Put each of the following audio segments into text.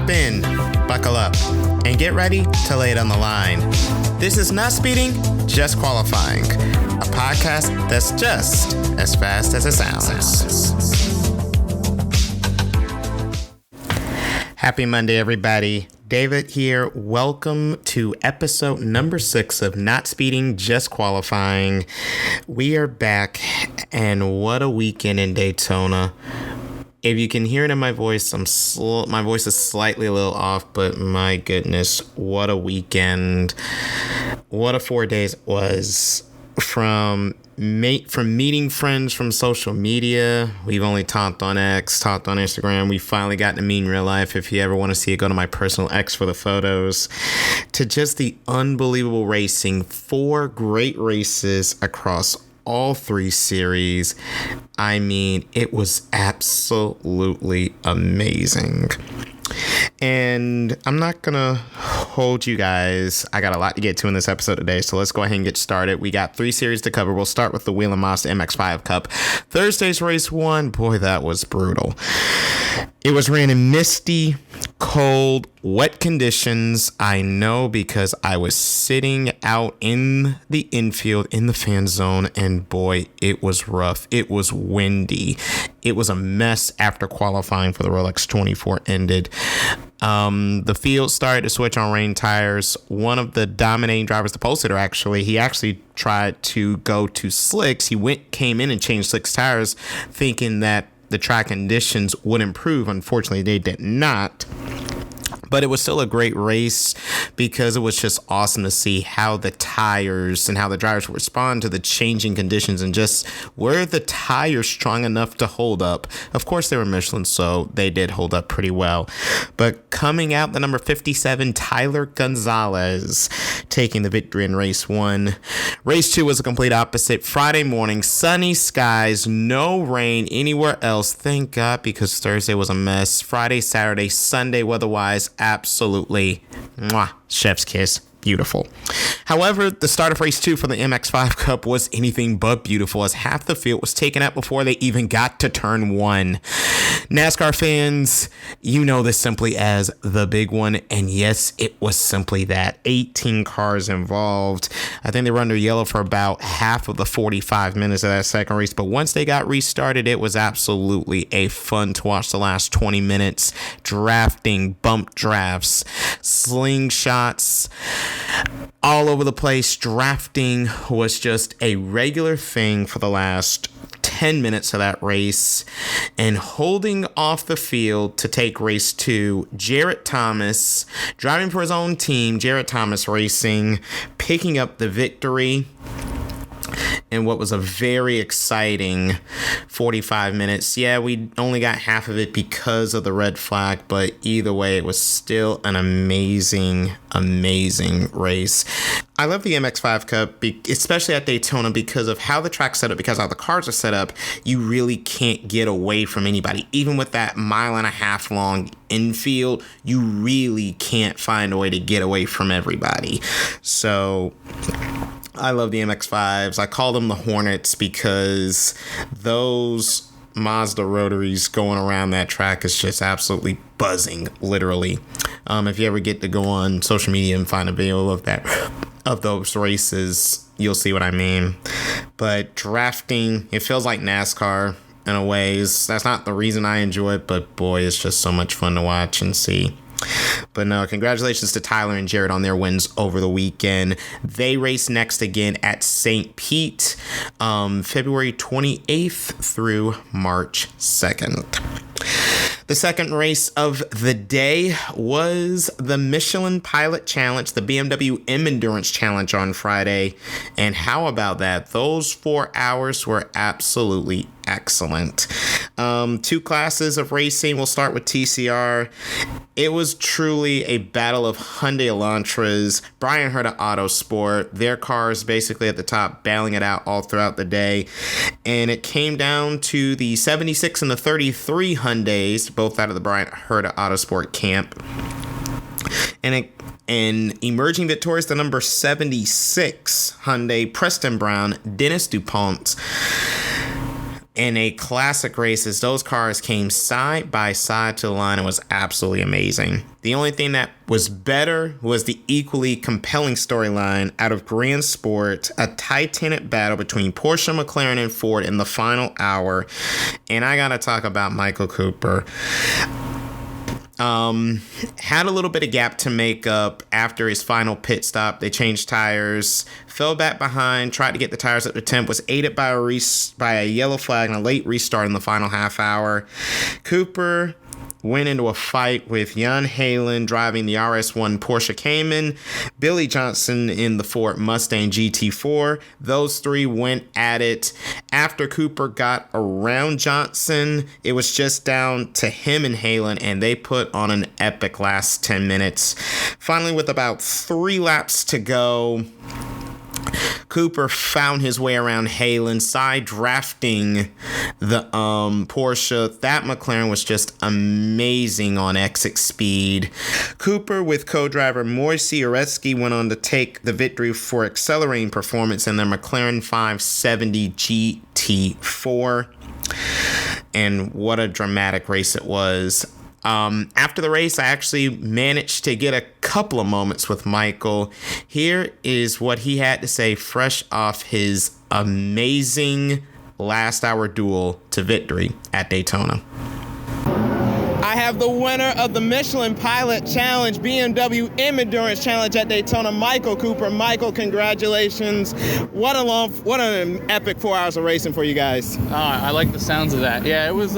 Strap in, buckle up, and get ready to lay it on the line. This is Not Speeding, Just Qualifying, a podcast that's just as fast as it sounds. Happy Monday, everybody. David here. Welcome to episode number 6 of Not Speeding, Just Qualifying. We are back, and what a weekend in Daytona. If you can hear it in my voice, my voice is slightly a little off, but my goodness, what a weekend. What a 4 days it was. From meeting friends from social media. We've only talked on X, talked on Instagram. We finally got to meet in real life. If you ever want to see it, go to my personal X for the photos. To just the unbelievable racing. 4 great races across all 3 series. I mean, it was absolutely amazing. And I'm not gonna hold you guys. I got a lot to get to in this episode today, so let's go ahead and get started. We got 3 series to cover. We'll start with the Whelen Mazda MX-5 Cup. Thursday's race 1, boy, that was brutal. It was ran in misty, cold, wet conditions. I know because I was sitting out in the infield in the fan zone, and boy, it was rough. It was windy. It was a mess after qualifying for the Rolex 24 ended. The field started to switch on rain tires. One of the dominating drivers, the pole sitter, he actually tried to go to slicks. He came in and changed slicks tires, thinking that the track conditions would improve. Unfortunately, they did not. But it was still a great race because it was just awesome to see how the tires and how the drivers respond to the changing conditions, and just were the tires strong enough to hold up. Of course, they were Michelin, so they did hold up pretty well. But coming out, the number 57, Tyler Gonzalez, taking the victory in race 1. Race 2 was a complete opposite. Friday morning, sunny skies, no rain anywhere else. Thank God, because Thursday was a mess. Friday, Saturday, Sunday, weather-wise, absolutely chef's kiss. Beautiful. However, the start of race 2 for the MX-5 Cup was anything but beautiful, as half the field was taken out before they even got to turn 1. NASCAR fans, you know this simply as the big one, and yes, it was simply that. 18 cars involved. I think they were under yellow for about half of the 45 minutes of that second race, but once they got restarted, it was absolutely a fun to watch the last 20 minutes. Drafting, bump drafts, slingshots, all over the place. Drafting was just a regular thing for the last 10 minutes of that race. And holding off the field to take race 2, Jarrett Thomas, driving for his own team, Jarrett Thomas Racing, picking up the victory in what was a very exciting 45 minutes. Yeah, we only got half of it because of the red flag, but either way, it was still an amazing race. I love the MX-5 Cup, especially at Daytona, because of how the track's set up, because how the cars are set up. You really can't get away from anybody. Even with that 1.5 mile long infield, you really can't find a way to get away from everybody. So I love the MX-5s. I call them the Hornets because those Mazda rotaries going around that track is just absolutely buzzing, literally. If you ever get to go on social media and find a video of those races, you'll see what I mean. But drafting, it feels like NASCAR in a way. That's not the reason I enjoy it, but boy, it's just so much fun to watch and see. But no, congratulations to Tyler and Jarrett on their wins over the weekend. They race next again at St. Pete, February 28th through March 2nd. The second race of the day was the Michelin Pilot Challenge, the BMW M Endurance Challenge on Friday. And how about that? Those 4 hours were absolutely excellent. 2 classes of racing. We'll start with TCR. It was truly a battle of Hyundai Elantras, Brian Herta Autosport, their cars basically at the top, battling it out all throughout the day. And it came down to the 76 and the 33 Hyundais, both out of the Brian Herta Autosport camp. And emerging victorious, the number 76 Hyundai, Preston Brown, Dennis DuPont. in a classic race as those cars came side by side to the line. It was absolutely amazing. The only thing that was better was the equally compelling storyline out of Grand Sport, a titanic battle between Porsche, McLaren, and Ford in the final hour. And I got to talk about Michael Cooper. Had a little bit of gap to make up after his final pit stop. They changed tires, fell back behind, tried to get the tires up to temp, was aided by a yellow flag and a late restart in the final half hour. Cooper went into a fight with Jan Halen driving the RS1 Porsche Cayman, Billy Johnson in the Ford Mustang GT4. Those three went at it. After Cooper got around Johnson, it was just down to him and Halen, and they put on an epic last 10 minutes. Finally, with about 3 laps to go, Cooper found his way around Halen, side drafting the Porsche. That McLaren was just amazing on exit speed. Cooper with co-driver Moisey Uretsky went on to take the victory for accelerating performance in their McLaren 570 GT4. And what a dramatic race it was. After the race, I actually managed to get a couple of moments with Michael. Here is what he had to say fresh off his amazing last hour duel to victory at Daytona. I have the winner of the Michelin Pilot Challenge, BMW M Endurance Challenge at Daytona, Michael Cooper. Michael, congratulations. What an epic 4 hours of racing for you guys. I like the sounds of that. Yeah, it was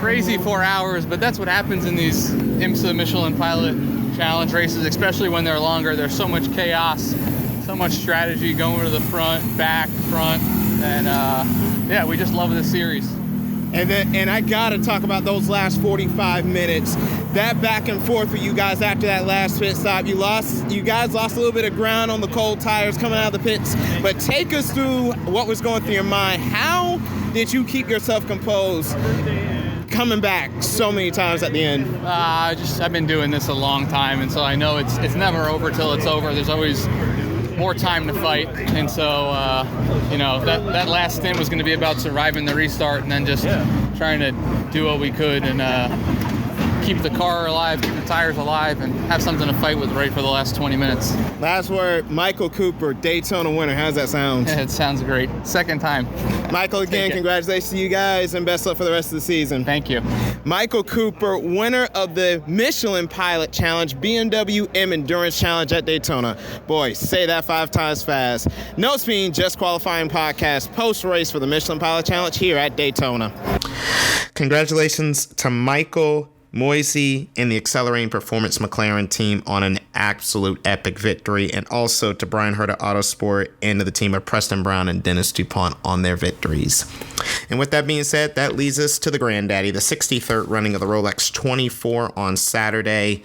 crazy 4 hours, but that's what happens in these IMSA Michelin Pilot Challenge races, especially when they're longer. There's so much chaos, so much strategy going to the front, back, front, and yeah, we just love this series. And I gotta talk about those last 45 minutes. That back and forth for you guys after that last pit stop. You guys lost a little bit of ground on the cold tires coming out of the pits. But take us through what was going through your mind. How did you keep yourself composed coming back so many times at the end? I've been doing this a long time, and so I know it's never over till it's over. There's always more time to fight, and so that last stint was going to be about surviving the restart and then just trying to do what we could and keep the car alive, keep the tires alive, and have something to fight with right for the last 20 minutes. Last word, Michael Cooper, Daytona winner. How's that sound? It sounds great. Second time. Michael, again, congratulations to you guys, and best luck for the rest of the season. Thank you. Michael Cooper, winner of the Michelin Pilot Challenge, BMW M Endurance Challenge at Daytona. Boy, say that 5 times fast. No Speeding, Just Qualifying podcast, post-race for the Michelin Pilot Challenge here at Daytona. Congratulations to Michael, Moisey, and the Accelerating Performance McLaren team on an absolute epic victory, and also to Brian Herta Autosport and to the team of Preston Brown and Dennis DuPont on their victories. And with that being said, that leads us to the granddaddy, the 63rd running of the Rolex 24 on Saturday.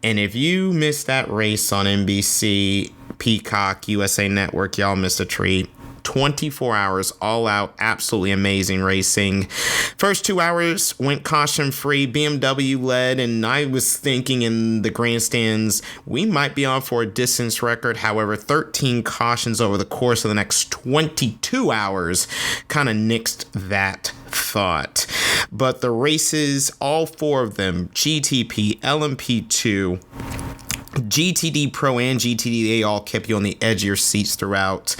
And if you missed that race on NBC, Peacock, USA Network, y'all missed a treat. 24 hours, all out, absolutely amazing racing. First 2 hours went caution-free, BMW led, and I was thinking in the grandstands, we might be on for a distance record. However, 13 cautions over the course of the next 22 hours kind of nixed that thought. But the races, all 4 of them, GTP, LMP2, GTD Pro and GTD, they all kept you on the edge of your seats throughout.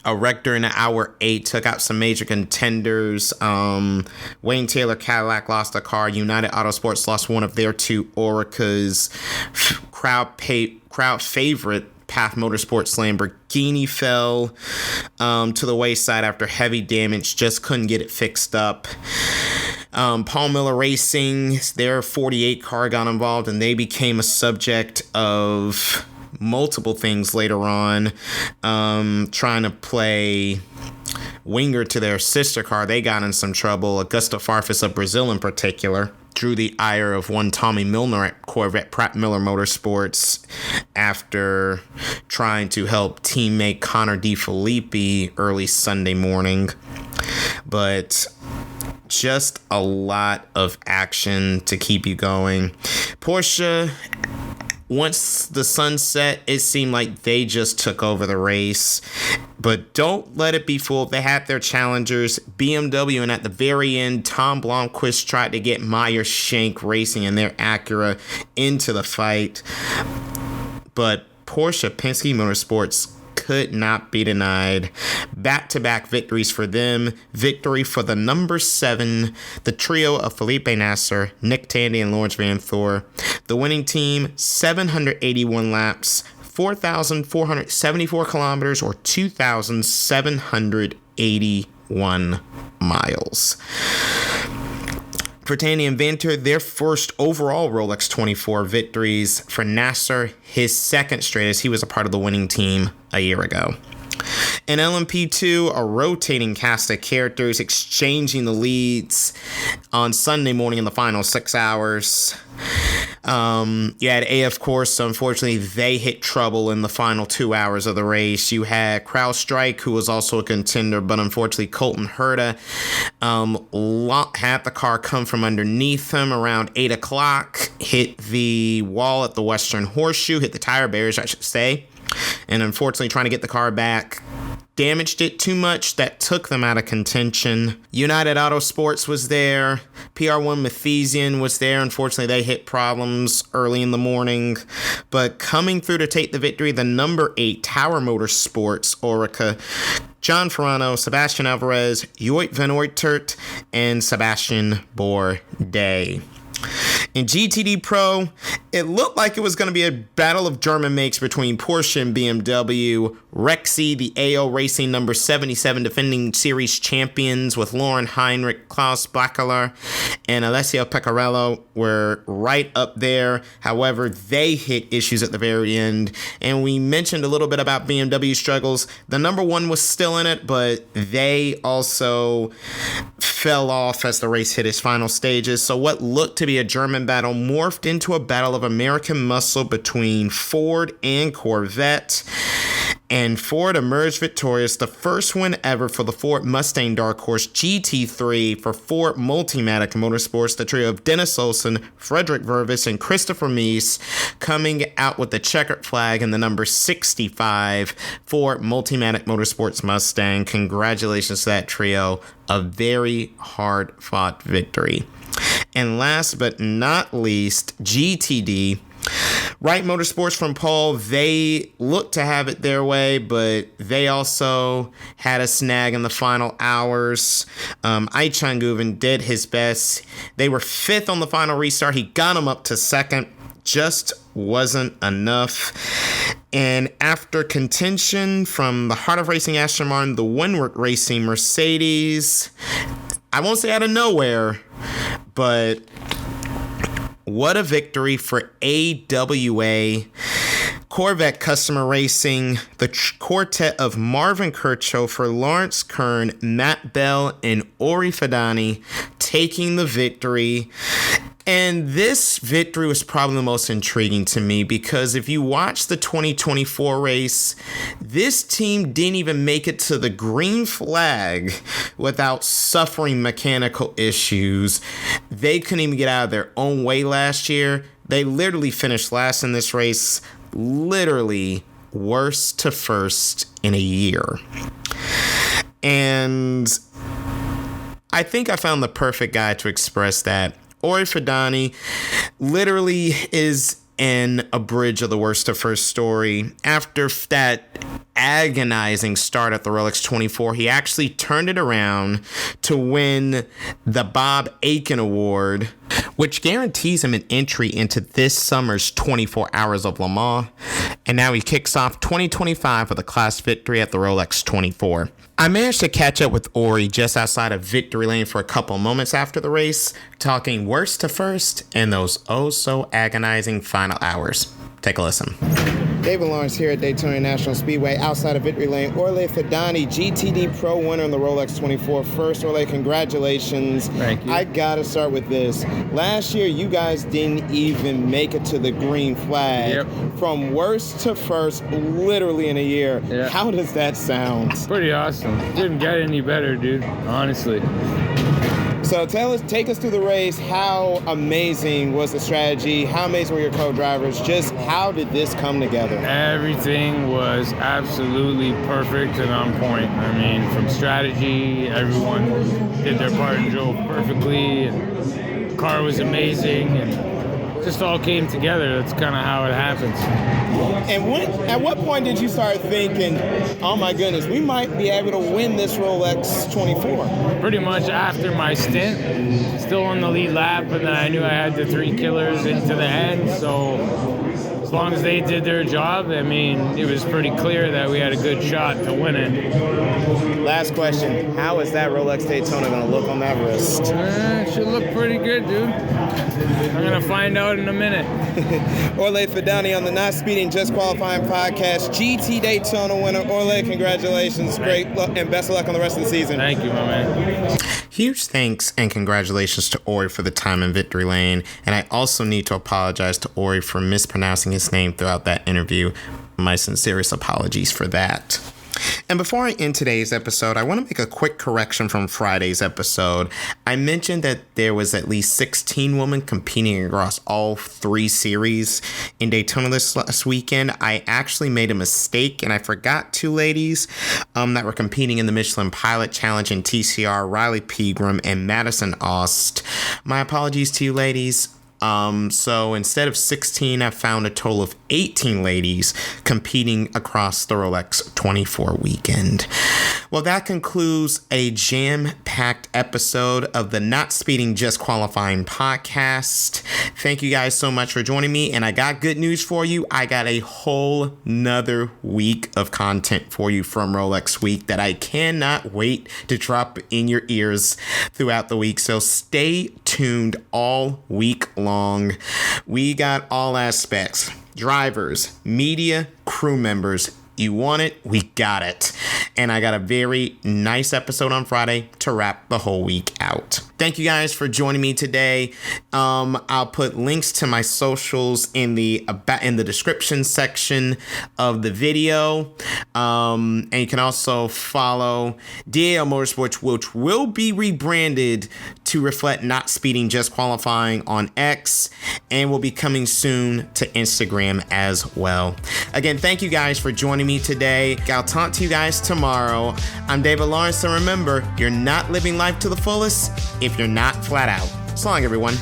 A wreck during hour 8 took out some major contenders. Wayne Taylor Cadillac lost a car. United Autosports lost one of their 2 Oricas. Crowd favorite Path Motorsports Lamborghini fell to the wayside after heavy damage. Just couldn't get it fixed up. Paul Miller Racing, their 48 car got involved, and they became a subject of multiple things later on, trying to play winger to their sister car. They got in some trouble. Augusta Farfus of Brazil in particular drew the ire of one Tommy Milner at Corvette Pratt Miller Motorsports after trying to help teammate Connor DeFilippi early Sunday morning. But just a lot of action to keep you going. Porsche once the sun set, it seemed like they just took over the race. But don't let it be fooled. They had their challengers, BMW, and at the very end, Tom Blomqvist tried to get Meyer Shank Racing and their Acura into the fight. But Porsche Penske Motorsports could not be denied. Back-to-back victories for them. Victory for the number 7, the trio of Felipe Nasser, Nick Tandy, and Lawrence Van Thor. The winning team, 781 laps, 4,474 kilometers, or 2,781 miles. For Tandy and Venter, their first overall Rolex 24 victories. For Nasser, his second straight, as he was a part of the winning team a year ago. In LMP2, a rotating cast of characters exchanging the leads on Sunday morning in the final 6 hours. You had AF Course, so unfortunately they hit trouble in the final 2 hours of the race. You had Kraus-Strike, who was also a contender, but unfortunately Colton Herta had the car come from underneath him around 8 o'clock, hit the wall at the Western Horseshoe, hit the tire barriers, I should say, and unfortunately trying to get the car back, damaged it too much. That took them out of contention. United Autosports was there. PR1 Mathesian was there. Unfortunately, they hit problems early in the morning. But coming through to take the victory, the number 8 Tower Motorsports, Orica, John Ferrano, Sebastian Alvarez, Joit van Uitert, and Sebastian Bourdais. In GTD Pro, it looked like it was going to be a battle of German makes between Porsche and BMW. Rexy, the AO Racing number 77 defending series champions with Lauren Heinrich, Klaus Backeler, and Alessio Pecorello were right up there. However, they hit issues at the very end. And we mentioned a little bit about BMW struggles. The number 1 was still in it, but they also fell off as the race hit its final stages. So what looked to be a German battle morphed into a battle of American muscle between Ford and Corvette. And Ford emerged victorious, the first win ever for the Ford Mustang Dark Horse GT3 for Ford Multimatic Motorsports, the trio of Dennis Olsen, Frederick Vervis, and Christopher Meese coming out with the checkered flag and the number 65 Ford Multimatic Motorsports Mustang. Congratulations to that trio. A very hard-fought victory. And last but not least, GTD. Wright Motorsports from Paul, they looked to have it their way, but they also had a snag in the final hours. Aichan Guven did his best. They were 5th on the final restart. He got them up to 2nd. Just wasn't enough. And after contention from the Heart of Racing Aston Martin, the Winward Racing Mercedes, I won't say out of nowhere, but what a victory for AWA. Corvette Customer Racing, the quartet of Marvin Kirchhofer, Lawrence Kern, Matt Bell, and Orey Fidani taking the victory. And this victory was probably the most intriguing to me because if you watch the 2024 race, this team didn't even make it to the green flag without suffering mechanical issues. They couldn't even get out of their own way last year. They literally finished last in this race, literally worst to first in a year. And I think I found the perfect guy to express that. Orey Fidani literally is in a bridge of the worst to first story. After that agonizing start at the Rolex 24, he actually turned it around to win the Bob Aiken Award, which guarantees him an entry into this summer's 24 Hours of Le Mans. And now he kicks off 2025 with a class victory at the Rolex 24. I managed to catch up with Orey just outside of victory lane for a couple moments after the race, talking worst to first and those oh so agonizing final hours. Take a listen. David Lawrence here at Daytona National Speedway outside of victory lane. Orey Fidani, GTD Pro winner in the Rolex 24. First, Orey, congratulations. Thank you. I gotta start with this. Last year, you guys didn't even make it to the green flag. Yep. From worst to first, literally in a year. Yeah. How does that sound? Pretty awesome. Didn't get any better, dude. Honestly. So take us through the race. How amazing was the strategy? How amazing were your co-drivers? Just how did this come together? Everything was absolutely perfect and on point. I mean, from strategy, everyone did their part and drove perfectly. And the car was amazing, and just all came together. That's kind of how it happens. And at what point did you start thinking, oh my goodness, we might be able to win this Rolex 24? Pretty much after my stint, still on the lead lap, and then I knew I had the 3 killers into the end, so as long as they did their job, I mean, it was pretty clear that we had a good shot to win it. Last question, how is that Rolex Daytona going to look on that wrist? It should look pretty good, dude. I'm going to find out in a minute. Orey Fidani on the Not Speeding, Just Qualifying podcast. GT Daytona winner. Orey, congratulations. Great luck and best of luck on the rest of the season. Thank you, my man. Huge thanks and congratulations to Orey for the time in victory lane. And I also need to apologize to Orey for mispronouncing his name throughout that interview. My sincerest apologies for that. And before I end today's episode, I want to make a quick correction from Friday's episode. I mentioned that there was at least 16 women competing across all 3 series in Daytona this last weekend. I actually made a mistake and I forgot 2 ladies that were competing in the Michelin Pilot Challenge in TCR, Riley Pegram and Madison Aust. My apologies to you ladies. So instead of 16, I found a total of 18 ladies competing across the Rolex 24 weekend. Well, that concludes a jam-packed episode of the Not Speeding, Just Qualifying podcast. Thank you guys so much for joining me. And I got good news for you. I got a whole nother week of content for you from Rolex Week that I cannot wait to drop in your ears throughout the week. So stay tuned all week long. We got all aspects, drivers, media, crew members. You want it, we got it. And I got a very nice episode on Friday to wrap the whole week out. Thank you guys for joining me today. I'll put links to my socials in the description section of the video. And you can also follow DAL Motorsports, which will be rebranded to reflect Not Speeding, Just Qualifying on X, and will be coming soon to Instagram as well. Again, thank you guys for joining me today. I'll talk to you guys tomorrow. I'm David Lawrence, and remember, you're not living life to the fullest if you're not flat out. So long, everyone.